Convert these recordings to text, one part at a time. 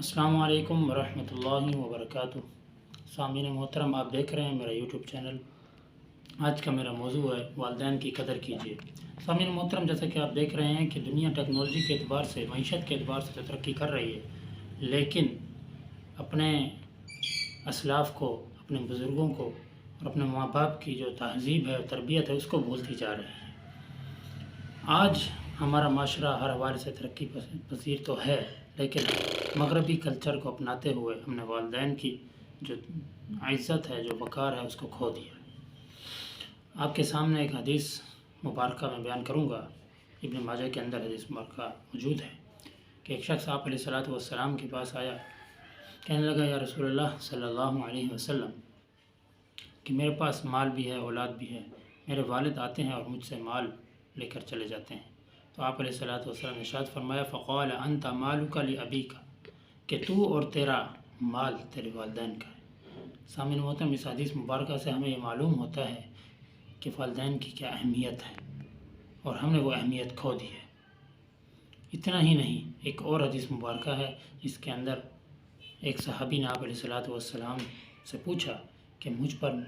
अस्सलाम वालेकुम वरहमतुल्लाहि वबरकातुह। सामीन मोहतरम, आप देख रहे हैं मेरा यूट्यूब चैनल। आज का मेरा मौजू है वालिदैन की कदर कीजिए। सामीन मोहतरम, जैसा कि आप देख रहे हैं कि दुनिया टेक्नोलॉजी के एतबार से, मईशत के एतबार से तो तरक्की कर रही है, लेकिन अपने असलाफ़ को, अपने बुज़ुर्गों को और अपने माँ बाप की जो तहज़ीब है, तरबियत है, उसको भूलती जा रही है। आज हमारा माशरा हर हवाले से तरक्की पसीर तो है, लेकिन मगरबी कल्चर को अपनाते हुए हमने वालिदैन की जो इज़्ज़त है, जो वक़ार है, उसको खो दिया। आपके सामने एक हदीस मुबारक मैं बयान करूँगा। इब्न माजा के अंदर हदीस मुबारक मौजूद है कि एक शख्स आप अलैहिस्सलातु वस्सलाम के पास आया, कहने लगा, या रसूलल्लाह सल्लल्लाहु अलैहि वसल्लम कि मेरे पास माल भी है, औलाद भी है, मेरे वालिद आते हैं और मुझसे माल लेकर चले जाते हैं। तो आप अलैहिस्सलातु वस्सलाम ने इरशाद फरमाया, फ़क़ाल अंत मालुका लि अबीका, कि तू और तेरा माल तेरे वालिदैन का है। सामीन मोहतरम, इस हदीस मुबारक से हमें ये मालूम होता है कि वालिदैन की क्या अहमियत है और हमने वो अहमियत खो दी है। इतना ही नहीं, एक और हदीस मुबारक है जिसके अंदर एक सहाबी ने आप अलैहिस्सलातु वस्सलाम से पूछा कि मुझ पर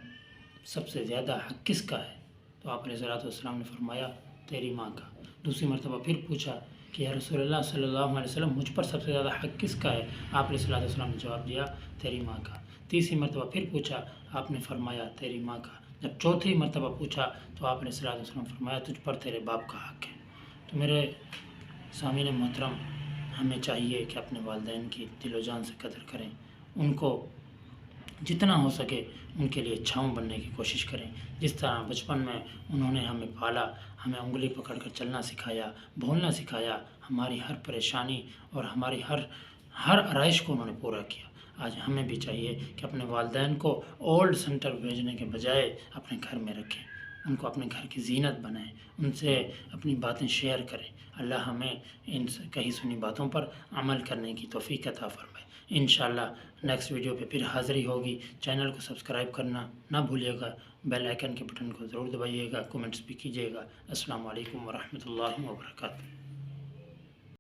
सबसे ज़्यादा हक़ किसका है? तो आप अलैहिस्सलातु वस्सलाम ने फरमाया, तेरी माँ का। दूसरी मरतबा फिर पूछा कि या रसूलल्लाह सल्लल्लाहु अलैहि वसल्लम, मुझ पर सबसे ज़्यादा हक़ किसका है? आप अलैहिस्सलातु वस्सलाम ने जवाब दिया, तेरी माँ का। तीसरी मरतबा फिर पूछा, आपने फरमाया तेरी माँ का। जब चौथी मरतबा पूछा तो आप अलैहिस्सलातु वस्सलाम फरमाया, तुझ पर तेरे बाप का हक़ है। तो मेरे सामीन मोहतरम, हमें चाहिए कि अपने वालिदैन की दिलो जान से कदर करें, उनको जितना हो सके उनके लिए छाँव बनने की कोशिश करें। जिस तरह बचपन में उन्होंने हमें पाला, हमें उंगली पकड़कर चलना सिखाया, बोलना सिखाया, हमारी हर परेशानी और हमारी हर आरइश को उन्होंने पूरा किया। आज हमें भी चाहिए कि अपने वालिदैन को ओल्ड सेंटर भेजने के बजाय अपने घर में रखें, उनको अपने घर की ज़ीनत बनाएं, उनसे अपनी बातें शेयर करें। अल्लाह हमें इन कही सुनी बातों पर अमल करने की तौफ़ीक़ अता फ़रमाए। इंशाअल्लाह नेक्स्ट वीडियो पे फिर हाज़िरी होगी। चैनल को सब्सक्राइब करना ना भूलिएगा, बेल आइकन के बटन को ज़रूर दबाइएगा, कमेंट्स भी कीजिएगा। अस्सलामु अलैकुम वरहमतुल्लाहि वबरकातुहू।